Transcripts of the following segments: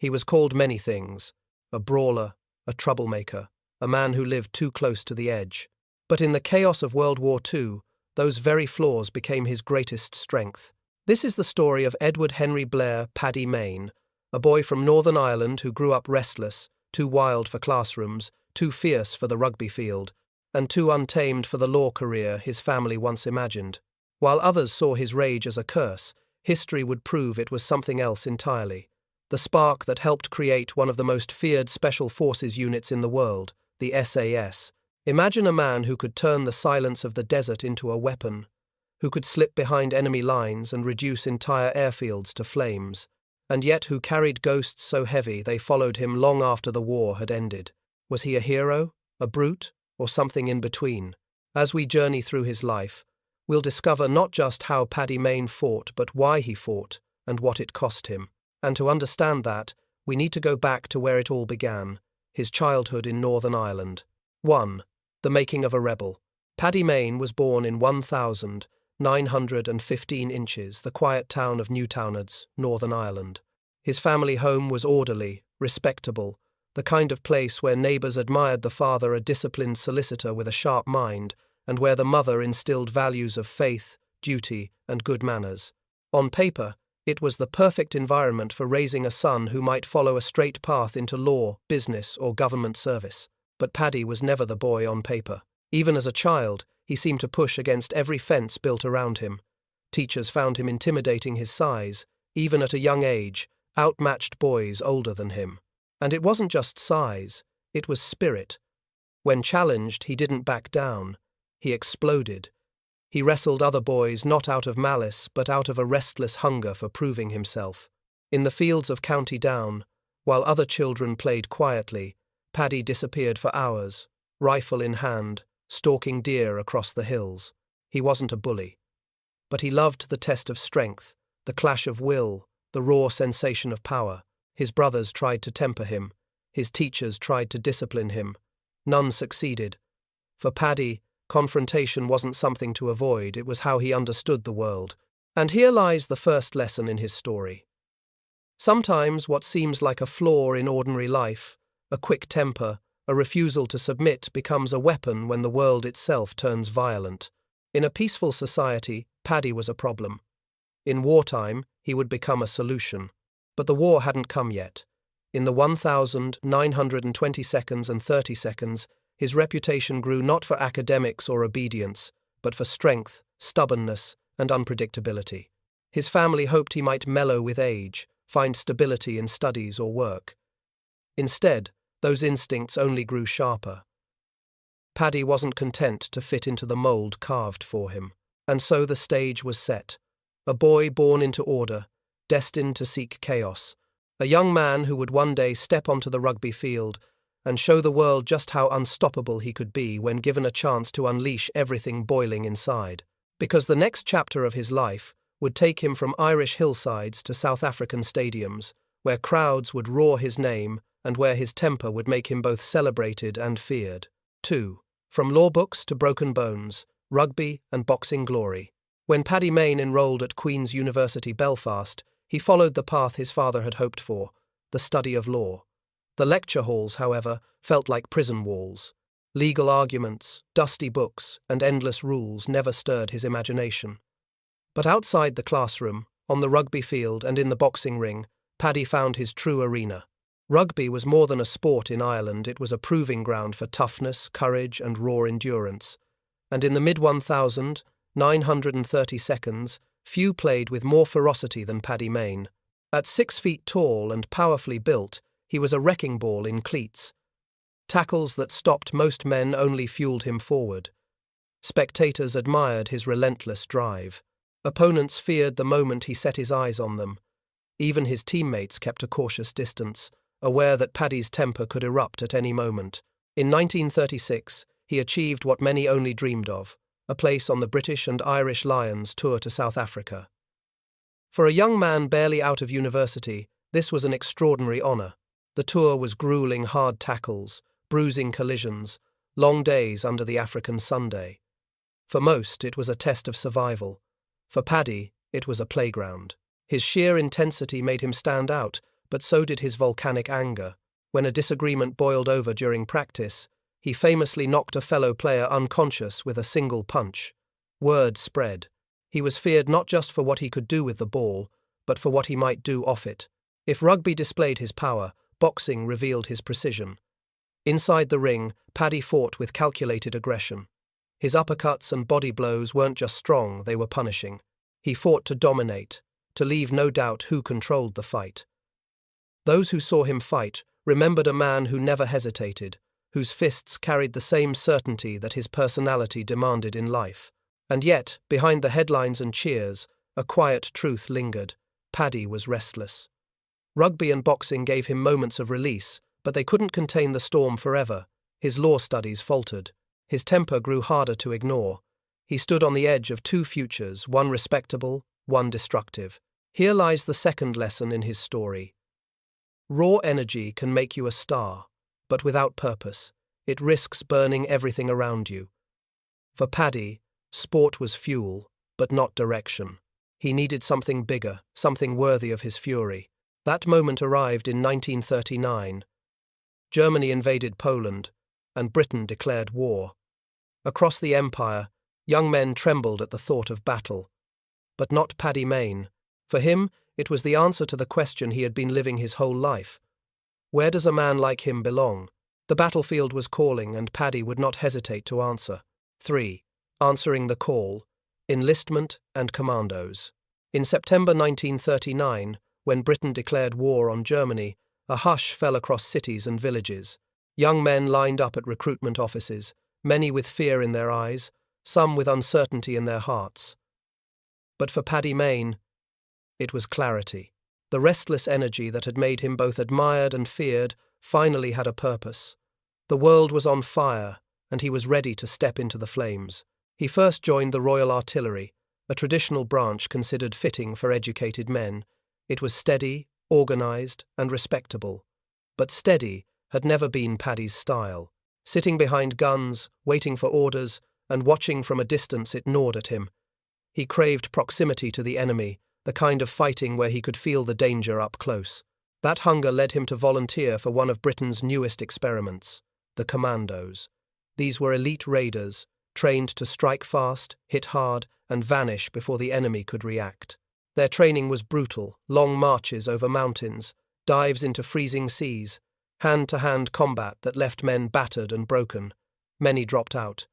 He was called many things: a brawler, a troublemaker, a man who lived too close to the edge. But in the chaos of World War II, those very flaws became his greatest strength. This is the story of Edward Henry Blair, Paddy Mayne, a boy from Northern Ireland who grew up restless, too wild for classrooms, too fierce for the rugby field, and too untamed for the law career his family once imagined. While others saw his rage as a curse, history would prove it was something else entirely. The spark that helped create one of the most feared special forces units in the world, the SAS. Imagine a man who could turn the silence of the desert into a weapon, who could slip behind enemy lines and reduce entire airfields to flames, and yet who carried ghosts so heavy they followed him long after the war had ended. Was he a hero, a brute, or something in between? As we journey through his life, we'll discover not just how Paddy Mayne fought, but why he fought and what it cost him. And to understand that, we need to go back to where it all began, his childhood in Northern Ireland. 1. The making of a rebel. Paddy Mayne was born in 1,915 inches, the quiet town of Newtownards, Northern Ireland. His family home was orderly, respectable, the kind of place where neighbours admired the father a disciplined solicitor with a sharp mind, and where the mother instilled values of faith, duty, and good manners. On paper, it was the perfect environment for raising a son who might follow a straight path into law, business, or government service. But Paddy was never the boy on paper. Even as a child, he seemed to push against every fence built around him. Teachers found him intimidating his size. Even at a young age, outmatched boys older than him. And it wasn't just size, it was spirit. When challenged, he didn't back down. He exploded. He wrestled other boys not out of malice, but out of a restless hunger for proving himself. In the fields of County Down, while other children played quietly, Paddy disappeared for hours, rifle in hand, stalking deer across the hills. He wasn't a bully. But he loved the test of strength, the clash of will, the raw sensation of power. His brothers tried to temper him. His teachers tried to discipline him. None succeeded. For Paddy, confrontation wasn't something to avoid, it was how he understood the world. And here lies the first lesson in his story. Sometimes what seems like a flaw in ordinary life, a quick temper, a refusal to submit, becomes a weapon when the world itself turns violent. In a peaceful society, Paddy was a problem. In wartime, he would become a solution. But the war hadn't come yet. In the 1,920 seconds and 30 seconds, his reputation grew not for academics or obedience, but for strength, stubbornness, and unpredictability. His family hoped he might mellow with age, find stability in studies or work. Instead, those instincts only grew sharper. Paddy wasn't content to fit into the mold carved for him. And so the stage was set. A boy born into order, destined to seek chaos. A young man who would one day step onto the rugby field and show the world just how unstoppable he could be when given a chance to unleash everything boiling inside. Because the next chapter of his life would take him from Irish hillsides to South African stadiums, where crowds would roar his name and where his temper would make him both celebrated and feared. 2. From law books to broken bones, rugby and boxing glory. When Paddy Mayne enrolled at Queen's University Belfast, he followed the path his father had hoped for, the study of law. The lecture halls, however, felt like prison walls. Legal arguments, dusty books, and endless rules never stirred his imagination. But outside the classroom, on the rugby field and in the boxing ring, Paddy found his true arena. Rugby was more than a sport in Ireland, it was a proving ground for toughness, courage, and raw endurance. And in the mid-1,930 seconds, few played with more ferocity than Paddy Mayne. At 6 feet tall and powerfully built, he was a wrecking ball in cleats. Tackles that stopped most men only fueled him forward. Spectators admired his relentless drive. Opponents feared the moment he set his eyes on them. Even his teammates kept a cautious distance, aware that Paddy's temper could erupt at any moment. In 1936, he achieved what many only dreamed of, a place on the British and Irish Lions tour to South Africa. For a young man barely out of university, this was an extraordinary honour. The tour was grueling hard tackles, bruising collisions, long days under the African Sunday. For most, it was a test of survival. For Paddy, it was a playground. His sheer intensity made him stand out, but so did his volcanic anger. When a disagreement boiled over during practice, he famously knocked a fellow player unconscious with a single punch. Word spread. He was feared not just for what he could do with the ball, but for what he might do off it. If rugby displayed his power, boxing revealed his precision. Inside the ring, Paddy fought with calculated aggression. His uppercuts and body blows weren't just strong, they were punishing. He fought to dominate, to leave no doubt who controlled the fight. Those who saw him fight remembered a man who never hesitated, whose fists carried the same certainty that his personality demanded in life. And yet, behind the headlines and cheers, a quiet truth lingered. Paddy was restless. Rugby and boxing gave him moments of release, but they couldn't contain the storm forever. His law studies faltered. His temper grew harder to ignore. He stood on the edge of two futures, one respectable, one destructive. Here lies the second lesson in his story. Raw energy can make you a star, but without purpose, it risks burning everything around you. For Paddy, sport was fuel, but not direction. He needed something bigger, something worthy of his fury. That moment arrived in 1939. Germany invaded Poland, and Britain declared war. Across the empire, young men trembled at the thought of battle. But not Paddy Mayne. For him, it was the answer to the question he had been living his whole life. Where does a man like him belong? The battlefield was calling, and Paddy would not hesitate to answer. 3. Answering the call. Enlistment and commandos. In September 1939, when Britain declared war on Germany, a hush fell across cities and villages. Young men lined up at recruitment offices, many with fear in their eyes, some with uncertainty in their hearts. But for Paddy Mayne, it was clarity. The restless energy that had made him both admired and feared finally had a purpose. The world was on fire, and he was ready to step into the flames. He first joined the Royal Artillery, a traditional branch considered fitting for educated men. It was steady, organised, and respectable. But steady had never been Paddy's style. Sitting behind guns, waiting for orders, and watching from a distance, it gnawed at him. He craved proximity to the enemy, the kind of fighting where he could feel the danger up close. That hunger led him to volunteer for one of Britain's newest experiments, the commandos. These were elite raiders, trained to strike fast, hit hard, and vanish before the enemy could react. Their training was brutal: long marches over mountains, dives into freezing seas, hand-to-hand combat that left men battered and broken. Many dropped out.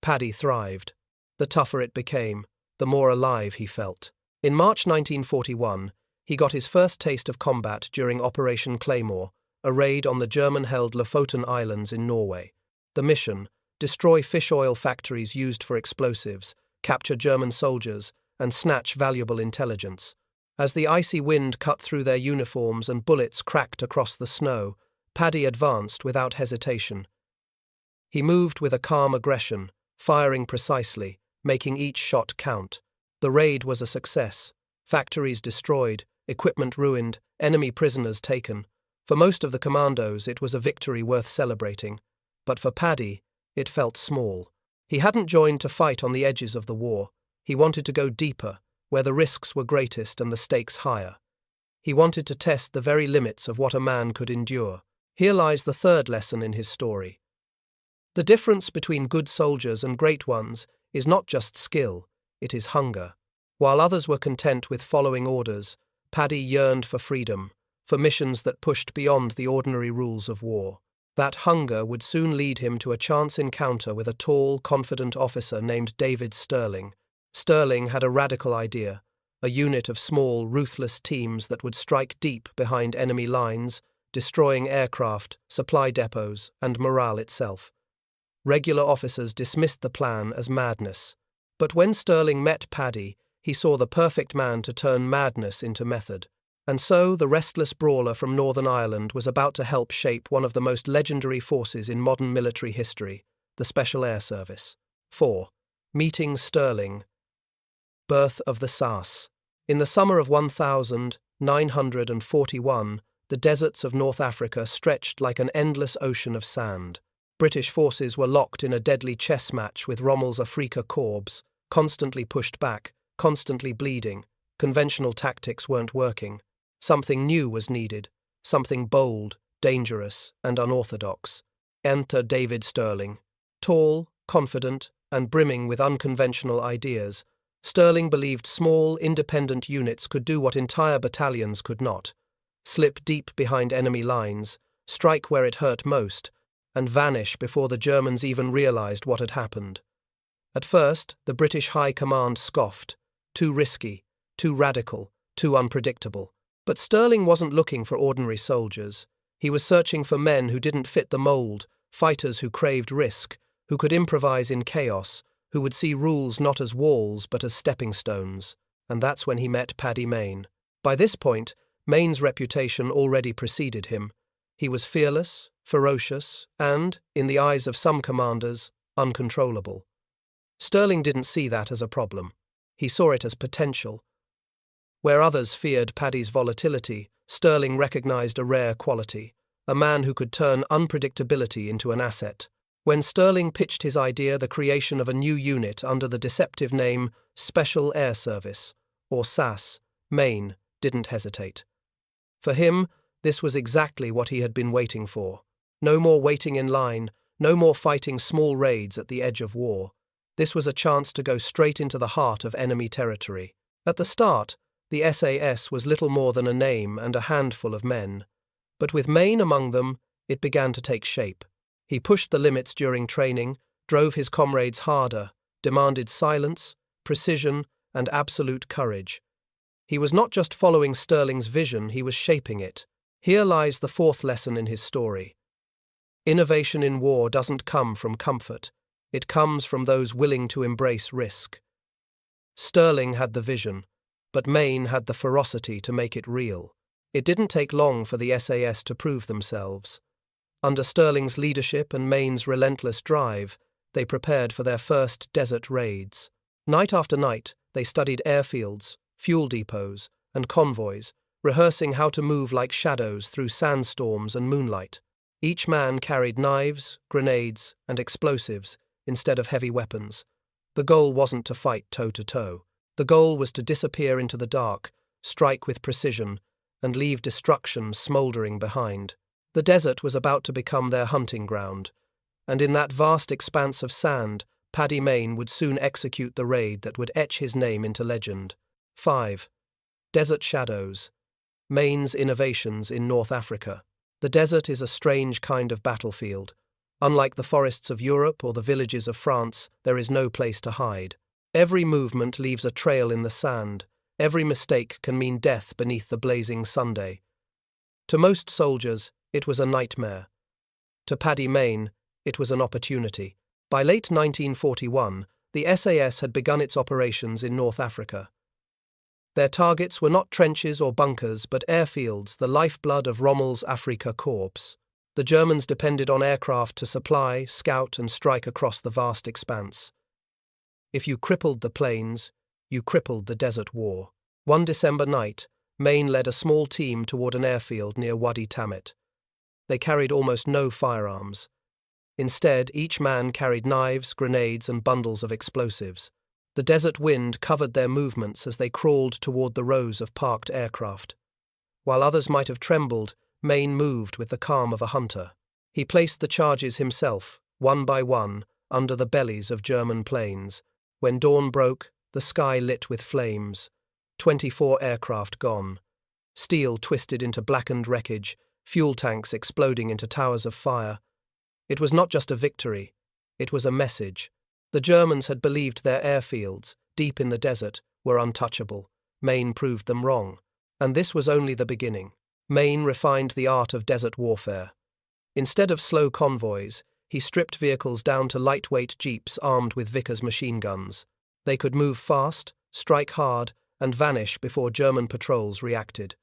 Paddy thrived. The tougher it became, the more alive he felt. In March 1941, he got his first taste of combat during Operation Claymore, a raid on the German-held Lofoten Islands in Norway. The mission: destroy fish oil factories used for explosives, capture German soldiers, and snatch valuable intelligence. As the icy wind cut through their uniforms and bullets cracked across the snow, Paddy advanced without hesitation. He moved with a calm aggression, firing precisely, making each shot count. The raid was a success. Factories destroyed, equipment ruined, enemy prisoners taken. For most of the commandos, it was a victory worth celebrating. But for Paddy, it felt small. He hadn't joined to fight on the edges of the war. He wanted to go deeper, where the risks were greatest and the stakes higher. He wanted to test the very limits of what a man could endure. Here lies the third lesson in his story. The difference between good soldiers and great ones is not just skill, it is hunger. While others were content with following orders, Paddy yearned for freedom, for missions that pushed beyond the ordinary rules of war. That hunger would soon lead him to a chance encounter with a tall, confident officer named David Sterling. Sterling had a radical idea: a unit of small, ruthless teams that would strike deep behind enemy lines, destroying aircraft, supply depots, and morale itself. Regular officers dismissed the plan as madness. But when Sterling met Paddy, he saw the perfect man to turn madness into method. And so the restless brawler from Northern Ireland was about to help shape one of the most legendary forces in modern military history, the Special Air Service. 4. Meeting Sterling. Birth of the SAS. In the summer of 1941, the deserts of North Africa stretched like an endless ocean of sand. British forces were locked in a deadly chess match with Rommel's Afrika Korps, constantly pushed back, constantly bleeding. Conventional tactics weren't working. Something new was needed. something bold, dangerous, and unorthodox. Enter David Stirling. Tall, confident, and brimming with unconventional ideas, Stirling believed small, independent units could do what entire battalions could not: slip deep behind enemy lines, strike where it hurt most, and vanish before the Germans even realized what had happened. At first, the British High Command scoffed. Too risky, too radical, too unpredictable. But Stirling wasn't looking for ordinary soldiers. He was searching for men who didn't fit the mold, fighters who craved risk, who could improvise in chaos, who would see rules not as walls but as stepping stones. And that's when he met Paddy Mayne. By this point, Mayne's reputation already preceded him. He was fearless, ferocious, and, in the eyes of some commanders, uncontrollable. Stirling didn't see that as a problem. He saw it as potential. Where others feared Paddy's volatility, Stirling recognized a rare quality: a man who could turn unpredictability into an asset. When Stirling pitched his idea, the creation of a new unit under the deceptive name Special Air Service, or SAS, Mayne didn't hesitate. For him, this was exactly what he had been waiting for. No more waiting in line, no more fighting small raids at the edge of war. This was a chance to go straight into the heart of enemy territory. At the start, the SAS was little more than a name and a handful of men. But with Mayne among them, it began to take shape. He pushed the limits during training, drove his comrades harder, demanded silence, precision, and absolute courage. He was not just following Stirling's vision, he was shaping it. Here lies the fourth lesson in his story. Innovation in war doesn't come from comfort. It comes from those willing to embrace risk. Stirling had the vision, but Mayne had the ferocity to make it real. It didn't take long for the SAS to prove themselves. Under Stirling's leadership and Mayne's relentless drive, they prepared for their first desert raids. Night after night, they studied airfields, fuel depots, and convoys, rehearsing how to move like shadows through sandstorms and moonlight. Each man carried knives, grenades, and explosives instead of heavy weapons. The goal wasn't to fight toe-to-toe. The goal was to disappear into the dark, strike with precision, and leave destruction smoldering behind. The desert was about to become their hunting ground, and in that vast expanse of sand, Paddy Mayne would soon execute the raid that would etch his name into legend. 5. Desert Shadows. Mayne's innovations in North Africa. The desert is a strange kind of battlefield. Unlike the forests of Europe or the villages of France, there is no place to hide. Every movement leaves a trail in the sand. Every mistake can mean death beneath the blazing Sunday. To most soldiers, it was a nightmare. To Paddy Mayne, it was an opportunity. By late 1941, the SAS had begun its operations in North Africa. Their targets were not trenches or bunkers, but airfields, the lifeblood of Rommel's Afrika Korps. The Germans depended on aircraft to supply, scout, and strike across the vast expanse. If you crippled the plains, you crippled the desert war. One December night, Mayne led a small team toward an airfield near Wadi Tamet. They carried almost no firearms. Instead, each man carried knives, grenades, and bundles of explosives. The desert wind covered their movements as they crawled toward the rows of parked aircraft. While others might have trembled, Mayne moved with the calm of a hunter. He placed the charges himself, one by one, under the bellies of German planes. When dawn broke, the sky lit with flames. 24 aircraft gone. Steel twisted into blackened wreckage, fuel tanks exploding into towers of fire. It was not just a victory, it was a message. The Germans had believed their airfields, deep in the desert, were untouchable. Mayne proved them wrong. And this was only the beginning. Mayne refined the art of desert warfare. Instead of slow convoys, he stripped vehicles down to lightweight jeeps armed with Vickers machine guns. They could move fast, strike hard, and vanish before German patrols reacted.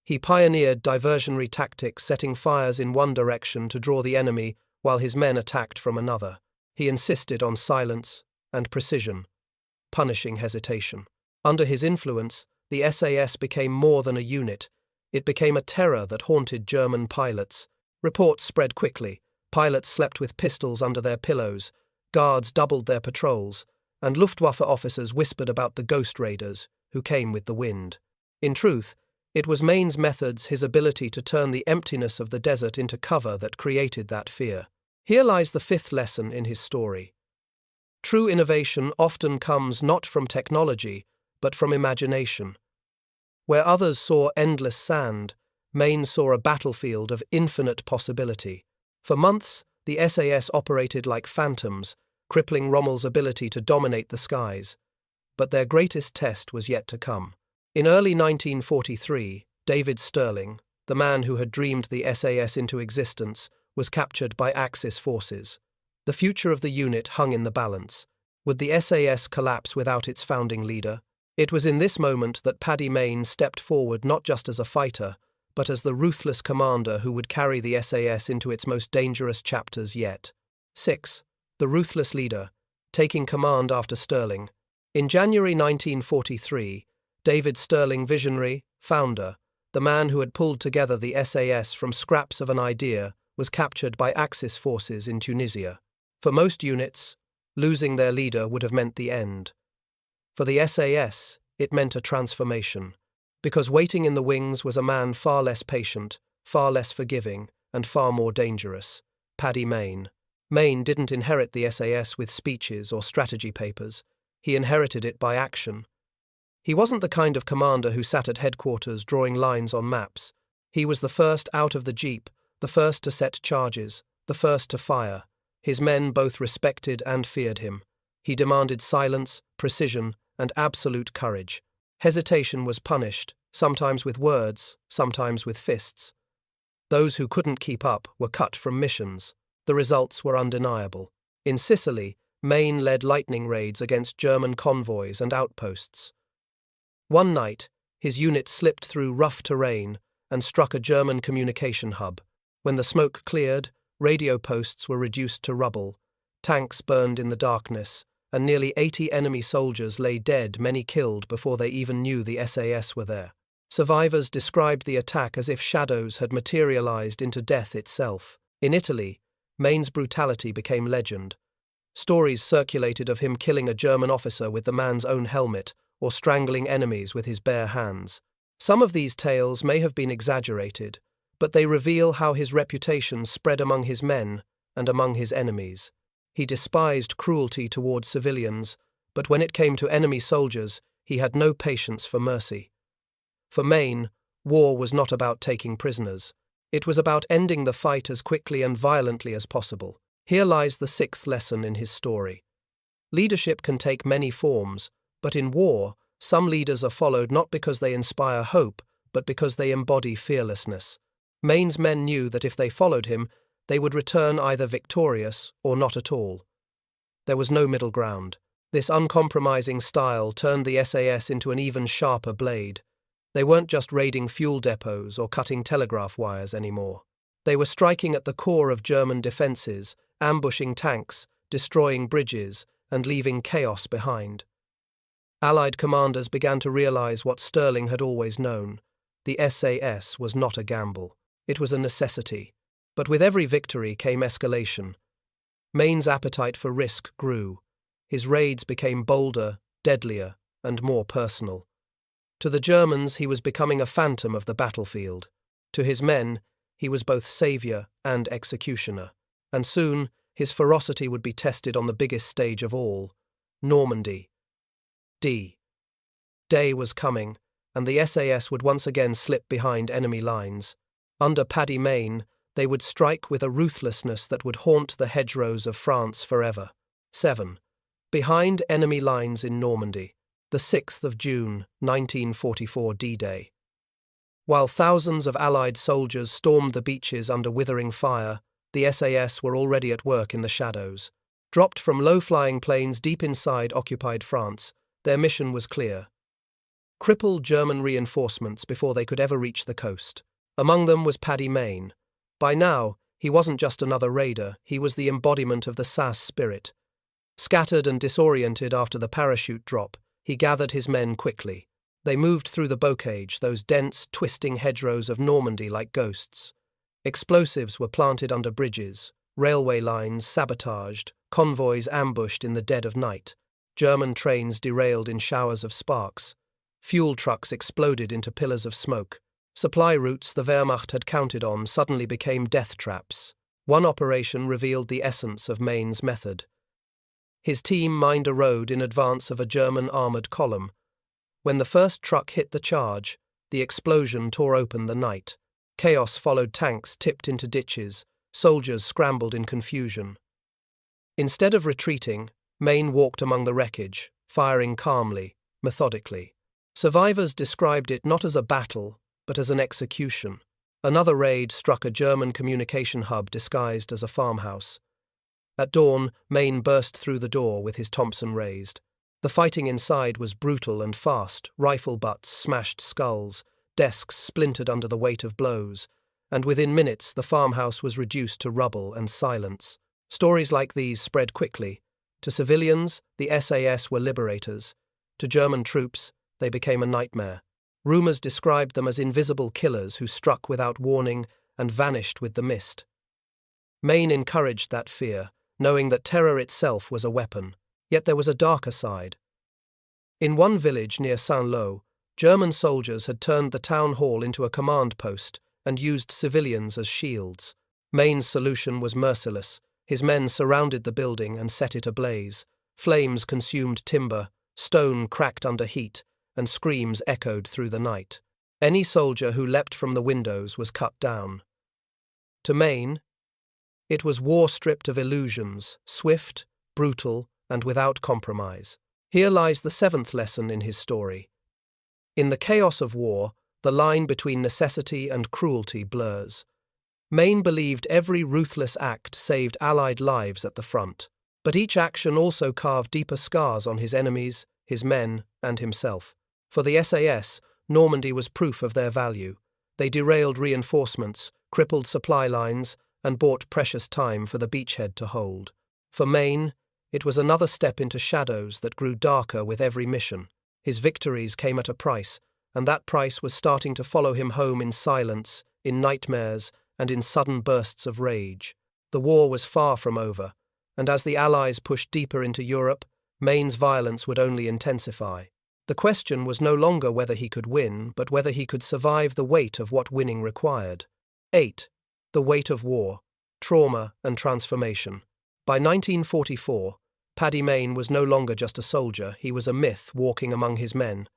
He pioneered diversionary tactics, setting fires in one direction to draw the enemy while his men attacked from another. He insisted on silence and precision, punishing hesitation. Under his influence, the SAS became more than a unit. It became a terror that haunted German pilots. Reports spread quickly. Pilots slept with pistols under their pillows, guards doubled their patrols, and Luftwaffe officers whispered about the ghost raiders who came with the wind. In truth, It was Mayne's methods, his ability to turn the emptiness of the desert into cover, that created that fear. Here lies the fifth lesson in his story. True innovation often comes not from technology, but from imagination. Where others saw endless sand, Mayne saw a battlefield of infinite possibility. For months, the SAS operated like phantoms, crippling Rommel's ability to dominate the skies. But their greatest test was yet to come. In early 1943, David Stirling, the man who had dreamed the SAS into existence, was captured by Axis forces. The future of the unit hung in the balance. Would the SAS collapse without its founding leader? It was in this moment that Paddy Mayne stepped forward, not just as a fighter, but as the ruthless commander who would carry the SAS into its most dangerous chapters yet. 6. The ruthless leader, taking command after Stirling. In January 1943, David Stirling, visionary, founder, the man who had pulled together the SAS from scraps of an idea, was captured by Axis forces in Tunisia. For most units, losing their leader would have meant the end. For the SAS, it meant a transformation, because waiting in the wings was a man far less patient, far less forgiving, and far more dangerous. Paddy Mayne. Mayne didn't inherit the SAS with speeches or strategy papers. He inherited it by action. He wasn't the kind of commander who sat at headquarters drawing lines on maps. He was the first out of the jeep, the first to set charges, the first to fire. His men both respected and feared him. He demanded silence, precision, and absolute courage. Hesitation was punished, sometimes with words, sometimes with fists. Those who couldn't keep up were cut from missions. The results were undeniable. In Sicily, Mayne led lightning raids against German convoys and outposts. One night, his unit slipped through rough terrain and struck a German communication hub. When the smoke cleared, radio posts were reduced to rubble, tanks burned in the darkness, and nearly 80 enemy soldiers lay dead, many killed before they even knew the SAS were there. Survivors described the attack as if shadows had materialized into death itself. In Italy, Mayne's brutality became legend. Stories circulated of him killing a German officer with the man's own helmet, or strangling enemies with his bare hands. Some of these tales may have been exaggerated, but they reveal how his reputation spread among his men and among his enemies. He despised cruelty toward civilians, but when it came to enemy soldiers, he had no patience for mercy. For Mayne, war was not about taking prisoners. It was about ending the fight as quickly and violently as possible. Here lies the sixth lesson in his story. Leadership can take many forms, but in war, some leaders are followed not because they inspire hope, but because they embody fearlessness. Mayne's men knew that if they followed him, they would return either victorious or not at all. There was no middle ground. This uncompromising style turned the SAS into an even sharper blade. They weren't just raiding fuel depots or cutting telegraph wires anymore. They were striking at the core of German defenses, ambushing tanks, destroying bridges, and leaving chaos behind. Allied commanders began to realize what Stirling had always known. The SAS was not a gamble. It was a necessity. But with every victory came escalation. Mayne's appetite for risk grew. His raids became bolder, deadlier, and more personal. To the Germans, he was becoming a phantom of the battlefield. To his men, he was both savior and executioner. And soon, his ferocity would be tested on the biggest stage of all, Normandy. Day was coming, and the SAS would once again slip behind enemy lines. Under Paddy Mayne, they would strike with a ruthlessness that would haunt the hedgerows of France forever. 7. Behind enemy lines in Normandy, the 6th of June, 1944 D-Day. While thousands of Allied soldiers stormed the beaches under withering fire, the SAS were already at work in the shadows. Dropped from low-flying planes deep inside occupied France, their mission was clear. Cripple German reinforcements before they could ever reach the coast. Among them was Paddy Mayne. By now, he wasn't just another raider, he was the embodiment of the SAS spirit. Scattered and disoriented after the parachute drop, he gathered his men quickly. They moved through the bocage, those dense, twisting hedgerows of Normandy like ghosts. Explosives were planted under bridges, railway lines sabotaged, convoys ambushed in the dead of night. German trains derailed in showers of sparks. Fuel trucks exploded into pillars of smoke. Supply routes the Wehrmacht had counted on suddenly became death traps. One operation revealed the essence of Mayne's method. His team mined a road in advance of a German armoured column. When the first truck hit the charge, the explosion tore open the night. Chaos followed, tanks tipped into ditches, soldiers scrambled in confusion. Instead of retreating, Mayne walked among the wreckage, firing calmly, methodically. Survivors described it not as a battle, but as an execution. Another raid struck a German communication hub disguised as a farmhouse. At dawn, Mayne burst through the door with his Thompson raised. The fighting inside was brutal and fast, rifle butts smashed skulls, desks splintered under the weight of blows, and within minutes the farmhouse was reduced to rubble and silence. Stories like these spread quickly. To civilians, the SAS were liberators. To German troops, they became a nightmare. Rumors described them as invisible killers who struck without warning and vanished with the mist. Mayne encouraged that fear, knowing that terror itself was a weapon. Yet there was a darker side. In one village near Saint-Lô, German soldiers had turned the town hall into a command post and used civilians as shields. Mayne's solution was merciless. His men surrounded the building and set it ablaze. Flames consumed timber, stone cracked under heat, and screams echoed through the night. Any soldier who leapt from the windows was cut down. To Mayne, it was war stripped of illusions, swift, brutal, and without compromise. Here lies the seventh lesson in his story. In the chaos of war, the line between necessity and cruelty blurs. Mayne believed every ruthless act saved Allied lives at the front, but each action also carved deeper scars on his enemies, his men, and himself. For the SAS, Normandy was proof of their value. They derailed reinforcements, crippled supply lines, and bought precious time for the beachhead to hold. For Mayne, it was another step into shadows that grew darker with every mission. His victories came at a price, and that price was starting to follow him home in silence, in nightmares, and in sudden bursts of rage. The war was far from over, and as the Allies pushed deeper into Europe, Mayne's violence would only intensify. The question was no longer whether he could win, but whether he could survive the weight of what winning required. 8. The weight of war, trauma, and transformation. By 1944, Paddy Mayne was no longer just a soldier, he was a myth walking among his men.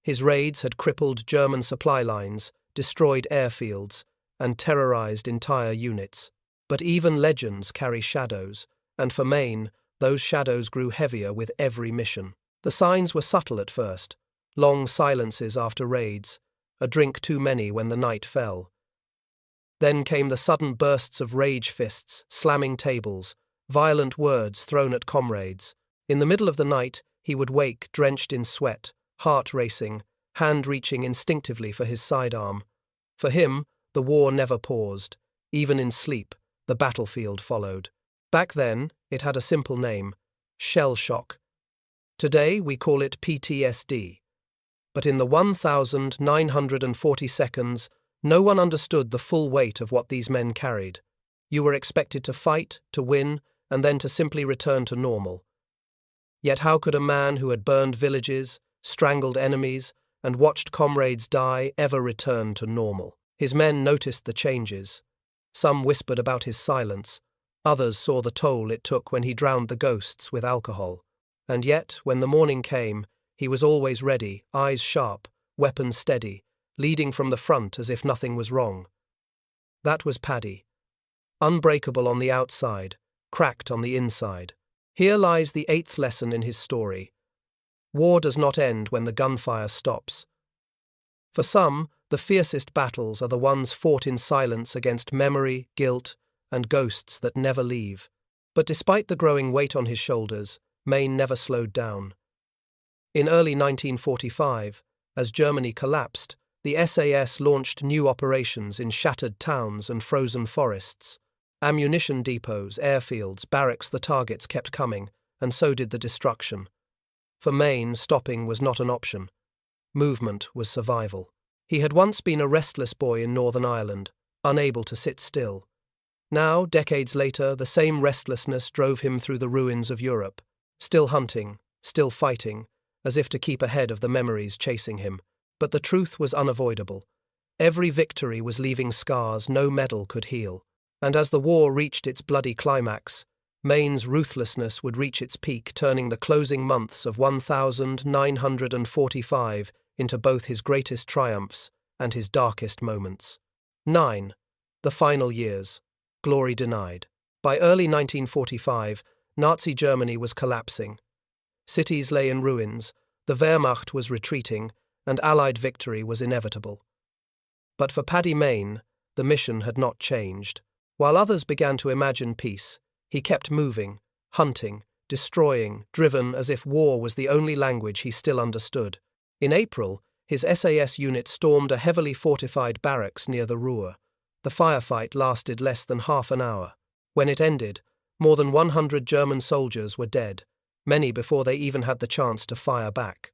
His raids had crippled German supply lines, destroyed airfields, and terrorized entire units. But even legends carry shadows, and for Mayne, those shadows grew heavier with every mission. The signs were subtle at first: long silences after raids, a drink too many when the night fell. Then came the sudden bursts of rage fists, slamming tables, violent words thrown at comrades. In the middle of the night, he would wake drenched in sweat, heart racing, hand reaching instinctively for his sidearm. For him, the war never paused. Even in sleep, the battlefield followed. Back then, it had a simple name: shell shock. Today, we call it PTSD. But in the 1,940 seconds, no one understood the full weight of what these men carried. You were expected to fight, to win, and then to simply return to normal. Yet how could a man who had burned villages, strangled enemies, and watched comrades die ever return to normal? His men noticed the changes. Some whispered about his silence. Others saw the toll it took when he drowned the ghosts with alcohol. And yet, when the morning came, he was always ready, eyes sharp, weapons steady, leading from the front as if nothing was wrong. That was Paddy. Unbreakable on the outside, cracked on the inside. Here lies the 8th lesson in his story. War does not end when the gunfire stops. For some, the fiercest battles are the ones fought in silence against memory, guilt, and ghosts that never leave. But despite the growing weight on his shoulders, Mayne never slowed down. In early 1945, as Germany collapsed, the SAS launched new operations in shattered towns and frozen forests. Ammunition depots, airfields, barracks, the targets kept coming, and so did the destruction. For Mayne, stopping was not an option. Movement was survival. He had once been a restless boy in Northern Ireland, unable to sit still. Now, decades later, the same restlessness drove him through the ruins of Europe, still hunting, still fighting, as if to keep ahead of the memories chasing him. But the truth was unavoidable. Every victory was leaving scars no medal could heal. And as the war reached its bloody climax, Mayne's ruthlessness would reach its peak, turning the closing months of 1945 into both his greatest triumphs and his darkest moments. 9. The final years. Glory denied. By early 1945, Nazi Germany was collapsing. Cities lay in ruins, the Wehrmacht was retreating, and Allied victory was inevitable. But for Paddy Mayne, the mission had not changed. While others began to imagine peace, he kept moving, hunting, destroying, driven as if war was the only language he still understood. In April, his SAS unit stormed a heavily fortified barracks near the Ruhr. The firefight lasted less than half an hour. When it ended, more than 100 German soldiers were dead, many before they even had the chance to fire back.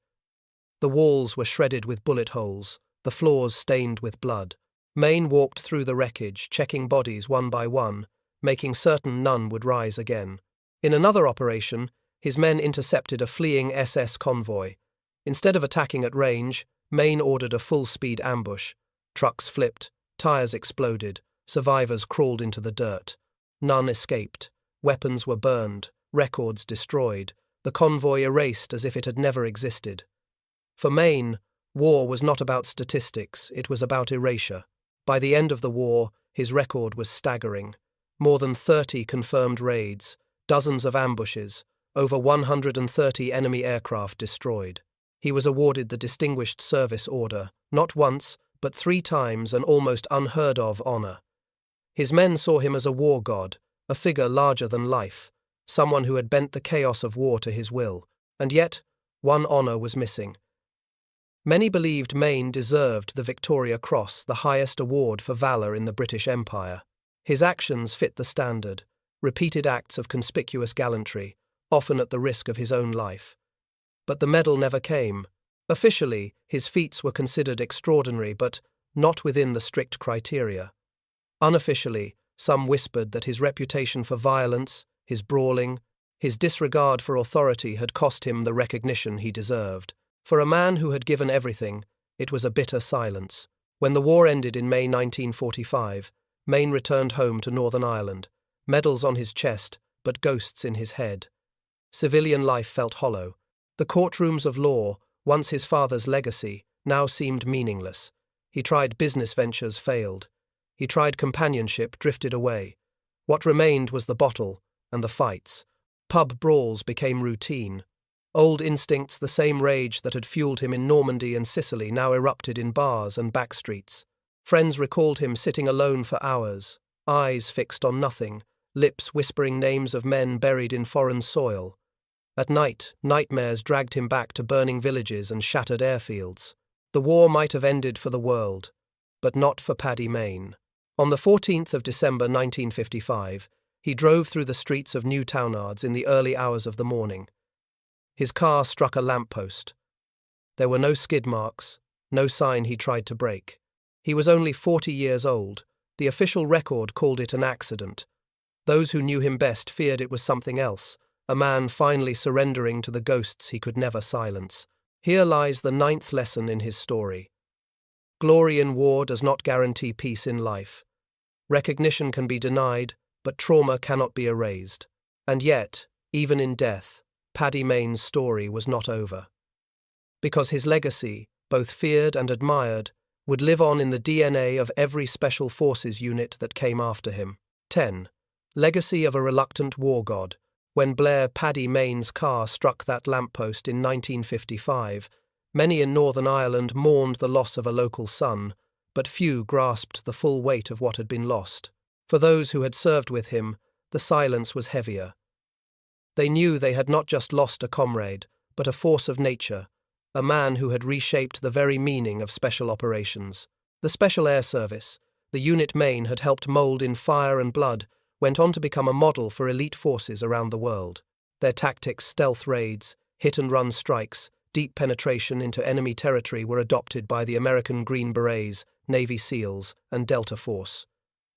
The walls were shredded with bullet holes, the floors stained with blood. Mayne walked through the wreckage, checking bodies one by one, making certain none would rise again. In another operation, his men intercepted a fleeing SS convoy. Instead of attacking at range, Mayne ordered a full-speed ambush. Trucks flipped, tires exploded, survivors crawled into the dirt. None escaped. Weapons were burned, records destroyed, the convoy erased as if it had never existed. For Mayne, war was not about statistics, it was about erasure. By the end of the war, his record was staggering. More than 30 confirmed raids, dozens of ambushes, over 130 enemy aircraft destroyed. He was awarded the Distinguished Service Order, not once, but 3 times, an almost unheard-of honor. His men saw him as a war god, a figure larger than life, someone who had bent the chaos of war to his will. And yet, one honor was missing. Many believed Mayne deserved the Victoria Cross, the highest award for valor in the British Empire. His actions fit the standard, repeated acts of conspicuous gallantry, often at the risk of his own life. But the medal never came. Officially, his feats were considered extraordinary, but not within the strict criteria. Unofficially, some whispered that his reputation for violence, his brawling, his disregard for authority had cost him the recognition he deserved. For a man who had given everything, it was a bitter silence. When the war ended in May 1945, Mayne returned home to Northern Ireland, medals on his chest, but ghosts in his head. Civilian life felt hollow. The courtrooms of law, once his father's legacy, now seemed meaningless. He tried business ventures, failed. He tried companionship, drifted away. What remained was the bottle and the fights. Pub brawls became routine. Old instincts, the same rage that had fueled him in Normandy and Sicily, now erupted in bars and back streets. Friends recalled him sitting alone for hours, eyes fixed on nothing, lips whispering names of men buried in foreign soil. At night, nightmares dragged him back to burning villages and shattered airfields. The war might have ended for the world, but not for Paddy Mayne. On the 14th of December 1955, he drove through the streets of New Townards in the early hours of the morning. His car struck a lamppost. There were no skid marks, no sign he tried to brake. He was only 40 years old. The official record called it an accident. Those who knew him best feared it was something else, a man finally surrendering to the ghosts he could never silence. Here lies the 9th lesson in his story. Glory in war does not guarantee peace in life. Recognition can be denied, but trauma cannot be erased. And yet, even in death, Paddy Mayne's story was not over. Because his legacy, both feared and admired, would live on in the DNA of every Special Forces unit that came after him. 10. Legacy of a reluctant war god. When Blair Paddy Mayne's car struck that lamppost in 1955, many in Northern Ireland mourned the loss of a local son, but few grasped the full weight of what had been lost. For those who had served with him, the silence was heavier. They knew they had not just lost a comrade, but a force of nature, a man who had reshaped the very meaning of special operations. The Special Air Service, the unit Mayne had helped mould in fire and blood, went on to become a model for elite forces around the world. Their tactics, stealth raids, hit-and-run strikes, deep penetration into enemy territory were adopted by the American Green Berets, Navy SEALs, and Delta Force.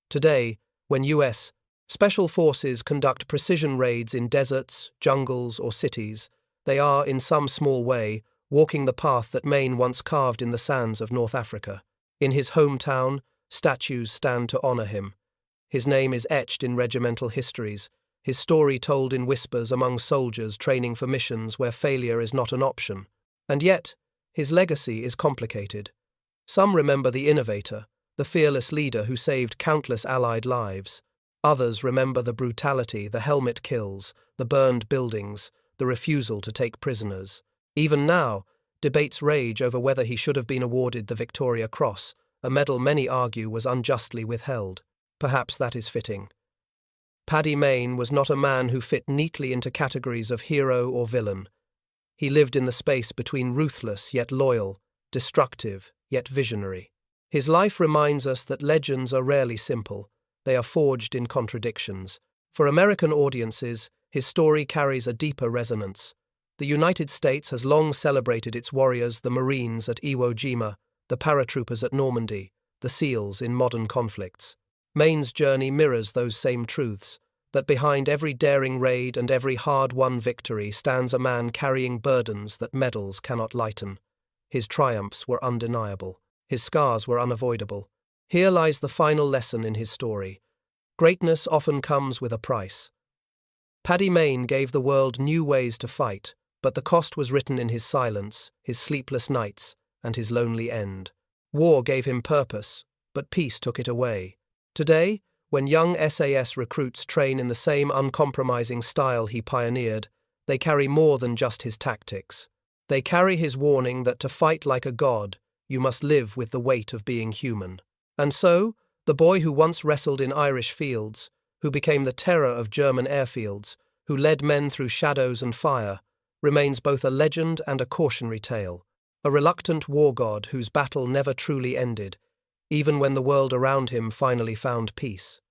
Today, when U.S. Special Forces conduct precision raids in deserts, jungles, or cities, they are, in some small way, walking the path that Mayne once carved in the sands of North Africa. In his hometown, statues stand to honor him. His name is etched in regimental histories, his story told in whispers among soldiers training for missions where failure is not an option. And yet, his legacy is complicated. Some remember the innovator, the fearless leader who saved countless Allied lives. Others remember the brutality, the helmet kills, the burned buildings, the refusal to take prisoners. Even now, debates rage over whether he should have been awarded the Victoria Cross, a medal many argue was unjustly withheld. Perhaps that is fitting. Paddy Mayne was not a man who fit neatly into categories of hero or villain. He lived in the space between ruthless yet loyal, destructive yet visionary. His life reminds us that legends are rarely simple. They are forged in contradictions. For American audiences, his story carries a deeper resonance. The United States has long celebrated its warriors, the Marines at Iwo Jima, the paratroopers at Normandy, the SEALs in modern conflicts. Mayne's journey mirrors those same truths, that behind every daring raid and every hard-won victory stands a man carrying burdens that medals cannot lighten. His triumphs were undeniable. His scars were unavoidable. Here lies the final lesson in his story. Greatness often comes with a price. Paddy Mayne gave the world new ways to fight, but the cost was written in his silence, his sleepless nights, and his lonely end. War gave him purpose, but peace took it away. Today, when young SAS recruits train in the same uncompromising style he pioneered, they carry more than just his tactics. They carry his warning that to fight like a god, you must live with the weight of being human. And so, the boy who once wrestled in Irish fields, who became the terror of German airfields, who led men through shadows and fire, remains both a legend and a cautionary tale, a reluctant war god whose battle never truly ended, even when the world around him finally found peace.